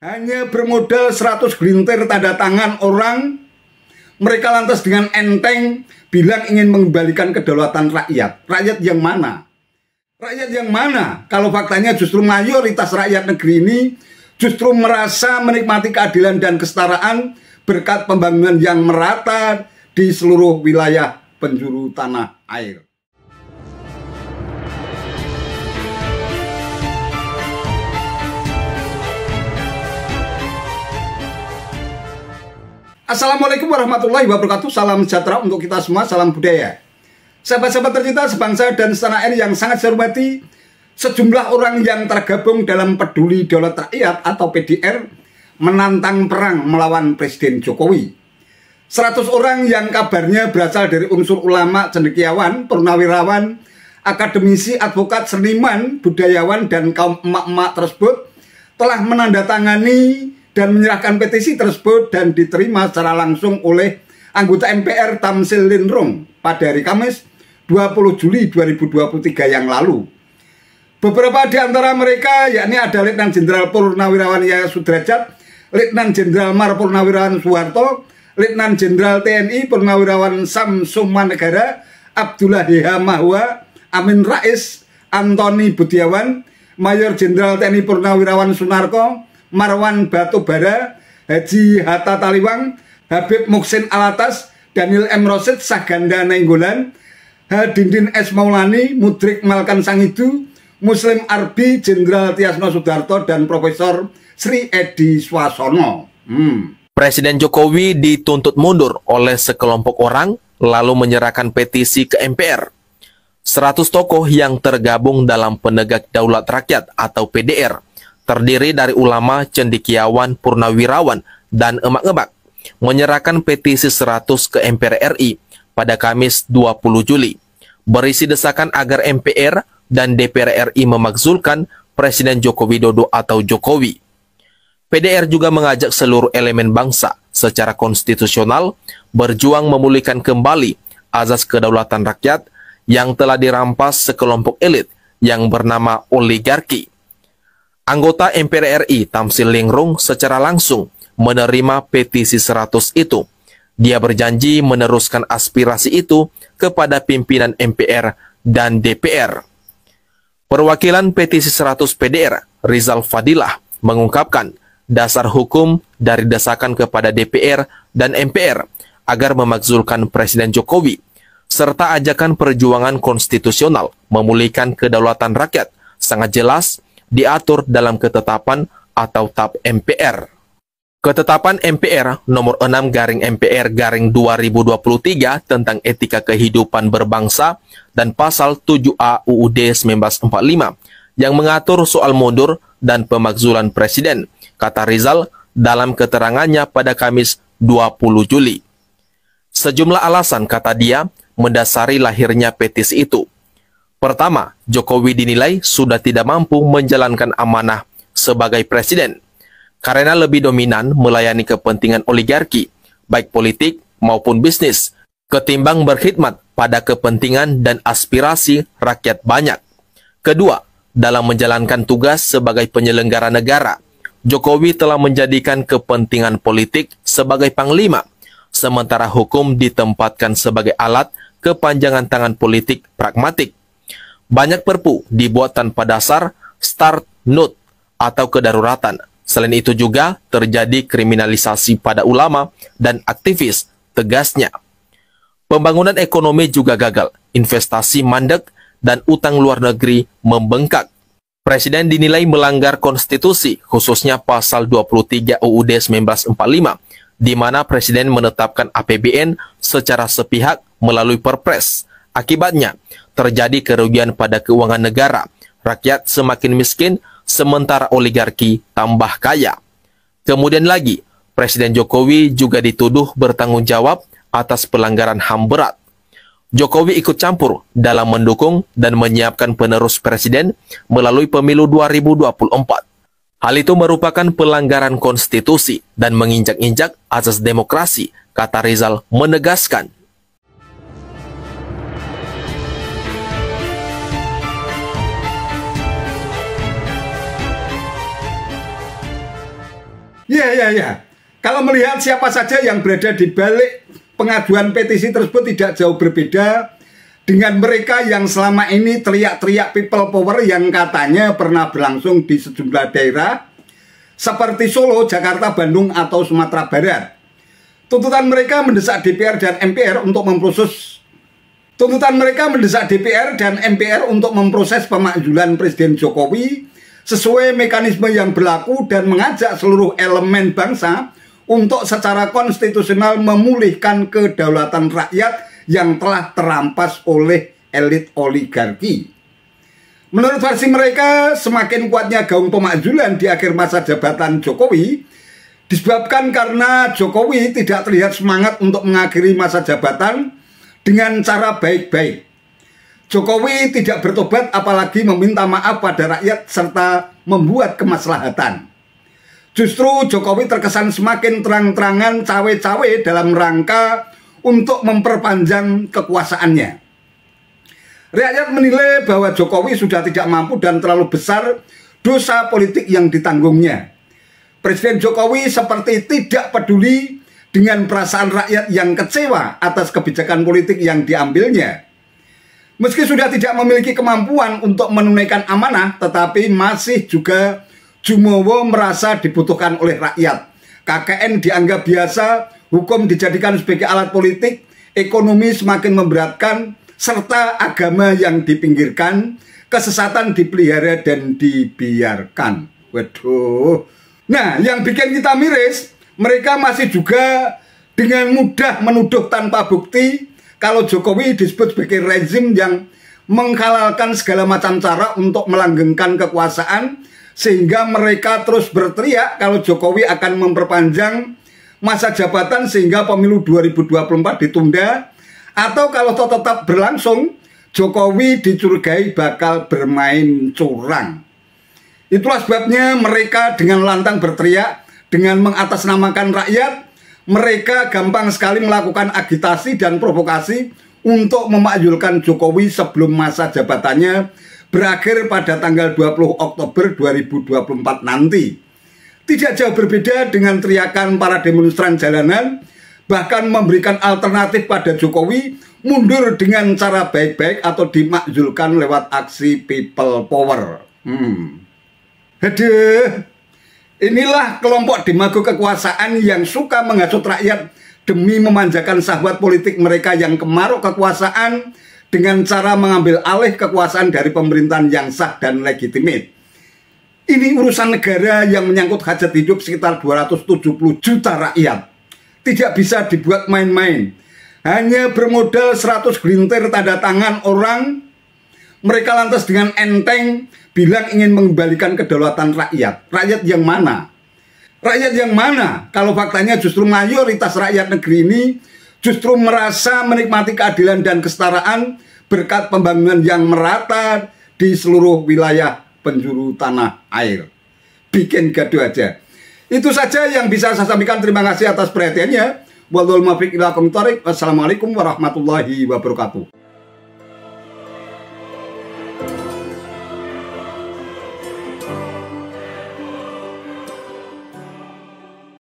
Hanya bermodal 100 gelintir tanda tangan orang, mereka lantas dengan enteng bilang ingin mengembalikan kedaulatan rakyat. Rakyat yang mana? Rakyat yang mana? Kalau faktanya justru mayoritas rakyat negeri ini justru merasa menikmati keadilan dan kesetaraan berkat pembangunan yang merata di seluruh wilayah penjuru tanah air. Assalamualaikum warahmatullahi wabarakatuh. Salam sejahtera untuk kita semua, salam budaya. Sahabat-sahabat tercinta sebangsa dan setanah air yang sangat saya hormati, sejumlah orang yang tergabung dalam Peduli Daulat Rakyat atau PDR menantang perang melawan Presiden Jokowi. 100 orang yang kabarnya berasal dari unsur ulama, cendekiawan, purnawirawan, akademisi, advokat, seniman, budayawan, dan kaum emak-emak tersebut telah menandatangani dan menyerahkan petisi tersebut dan diterima secara langsung oleh anggota MPR Tamsil Linrung pada hari Kamis 20 Juli 2023 yang lalu. Beberapa di antara mereka yakni ada Letnan Jenderal Purnawirawan Yaya Sudrajat, Letnan Jenderal Mar Purnawirawan Soeharto, Letnan Jenderal TNI Purnawirawan Samsu Manegara, Abdullah H. Mahwa, Amin Rais, Antoni Budiawan, Mayor Jenderal TNI Purnawirawan Sunarko, Marwan Batubara, Haji Hatta Taliwang, Habib Muksin Alatas, Daniel M. Rosid, Saganda Nainggolan, Hadindin S. Maulani, Mudrik Malkan Sangidu, Muslim Arbi, Jenderal Tiasno Sudarto, dan Profesor Sri Edi Swasono. Presiden Jokowi dituntut mundur oleh sekelompok orang lalu menyerahkan petisi ke MPR. 100 tokoh yang tergabung dalam Penegak Daulat Rakyat atau PDR terdiri dari ulama, cendekiawan, purnawirawan, dan emak-emak menyerahkan petisi 100 ke MPR RI pada Kamis 20 Juli berisi desakan agar MPR dan DPR RI memakzulkan Presiden Joko Widodo atau Jokowi. PDR juga mengajak seluruh elemen bangsa secara konstitusional berjuang memulihkan kembali azas kedaulatan rakyat yang telah dirampas sekelompok elit yang bernama oligarki. Anggota MPR RI Tamsil Linrung secara langsung menerima petisi 100 itu. Dia berjanji meneruskan aspirasi itu kepada pimpinan MPR dan DPR. Perwakilan petisi 100 PDR, Rizal Fadilah, mengungkapkan dasar hukum dari desakan kepada DPR dan MPR agar memakzulkan Presiden Jokowi, serta ajakan perjuangan konstitusional memulihkan kedaulatan rakyat sangat jelas diatur dalam ketetapan atau TAP MPR. Ketetapan MPR nomor 6/MPR/2023 tentang etika kehidupan berbangsa dan pasal 7A UUD 1945 yang mengatur soal mundur dan pemakzulan presiden, kata Rizal dalam keterangannya pada Kamis 20 Juli. Sejumlah alasan, kata dia, mendasari lahirnya petisi itu. Pertama, Jokowi dinilai sudah tidak mampu menjalankan amanah sebagai presiden karena lebih dominan melayani kepentingan oligarki, baik politik maupun bisnis, ketimbang berkhidmat pada kepentingan dan aspirasi rakyat banyak. Kedua, dalam menjalankan tugas sebagai penyelenggara negara, Jokowi telah menjadikan kepentingan politik sebagai panglima, sementara hukum ditempatkan sebagai alat kepanjangan tangan politik pragmatik. Banyak perpu dibuat tanpa dasar start note atau kedaruratan. Selain itu juga terjadi kriminalisasi pada ulama dan aktivis, tegasnya. Pembangunan ekonomi juga gagal, investasi mandek, dan utang luar negeri membengkak. Presiden dinilai melanggar konstitusi, khususnya pasal 23 UUD 1945, di mana Presiden menetapkan APBN secara sepihak melalui Perpres. Akibatnya, terjadi kerugian pada keuangan negara, rakyat semakin miskin, sementara oligarki tambah kaya. Kemudian lagi, Presiden Jokowi juga dituduh bertanggung jawab atas pelanggaran HAM berat. Jokowi ikut campur dalam mendukung dan menyiapkan penerus presiden melalui pemilu 2024. Hal itu merupakan pelanggaran konstitusi dan menginjak-injak asas demokrasi, kata Rizal menegaskan. Ya. Kalau melihat siapa saja yang berada di balik pengajuan petisi tersebut tidak jauh berbeda dengan mereka yang selama ini teriak-teriak people power yang katanya pernah berlangsung di sejumlah daerah seperti Solo, Jakarta, Bandung, atau Sumatera Barat. Tuntutan mereka mendesak DPR dan MPR untuk memproses pemakzulan Presiden Jokowi sesuai mekanisme yang berlaku dan mengajak seluruh elemen bangsa untuk secara konstitusional memulihkan kedaulatan rakyat yang telah terampas oleh elit oligarki. Menurut versi mereka, semakin kuatnya gaung pemakzulan di akhir masa jabatan Jokowi disebabkan karena Jokowi tidak terlihat semangat untuk mengakhiri masa jabatan dengan cara baik-baik. Jokowi tidak bertobat apalagi meminta maaf pada rakyat serta membuat kemaslahatan. Justru Jokowi terkesan semakin terang-terangan cawe-cawe dalam rangka untuk memperpanjang kekuasaannya. Rakyat menilai bahwa Jokowi sudah tidak mampu dan terlalu besar dosa politik yang ditanggungnya. Presiden Jokowi seperti tidak peduli dengan perasaan rakyat yang kecewa atas kebijakan politik yang diambilnya. Meski sudah tidak memiliki kemampuan untuk menunaikan amanah, tetapi masih juga jumowo merasa dibutuhkan oleh rakyat. KKN dianggap biasa, hukum dijadikan sebagai alat politik, ekonomi semakin memberatkan, serta agama yang dipinggirkan, kesesatan dipelihara dan dibiarkan. Waduh. Nah, yang bikin kita miris, mereka masih juga dengan mudah menuduh tanpa bukti kalau Jokowi disebut sebagai rezim yang menghalalkan segala macam cara untuk melanggengkan kekuasaan, sehingga mereka terus berteriak kalau Jokowi akan memperpanjang masa jabatan sehingga pemilu 2024 ditunda, atau kalau tetap berlangsung Jokowi dicurigai bakal bermain curang. Itulah sebabnya mereka dengan lantang berteriak, dengan mengatasnamakan rakyat, mereka gampang sekali melakukan agitasi dan provokasi untuk memakzulkan Jokowi sebelum masa jabatannya berakhir pada tanggal 20 Oktober 2024 nanti. Tidak jauh berbeda dengan teriakan para demonstran jalanan, bahkan memberikan alternatif pada Jokowi mundur dengan cara baik-baik atau dimakzulkan lewat aksi people power. Aduh, inilah kelompok demago kekuasaan yang suka menghasut rakyat demi memanjakan sahabat politik mereka yang kemaruk kekuasaan dengan cara mengambil alih kekuasaan dari pemerintahan yang sah dan legitimate. Ini urusan negara yang menyangkut hajat hidup sekitar 270 juta rakyat. Tidak bisa dibuat main-main. Hanya bermodal 100 gelintir tanda tangan orang, mereka lantas dengan enteng bilang ingin mengembalikan kedaulatan rakyat. Rakyat yang mana? Rakyat yang mana? Kalau faktanya justru mayoritas rakyat negeri ini justru merasa menikmati keadilan dan kesetaraan berkat pembangunan yang merata di seluruh wilayah penjuru tanah air. Bikin gaduh aja. Itu saja yang bisa saya sampaikan. Terima kasih atas perhatiannya. Wassalamualaikum warahmatullahi wabarakatuh.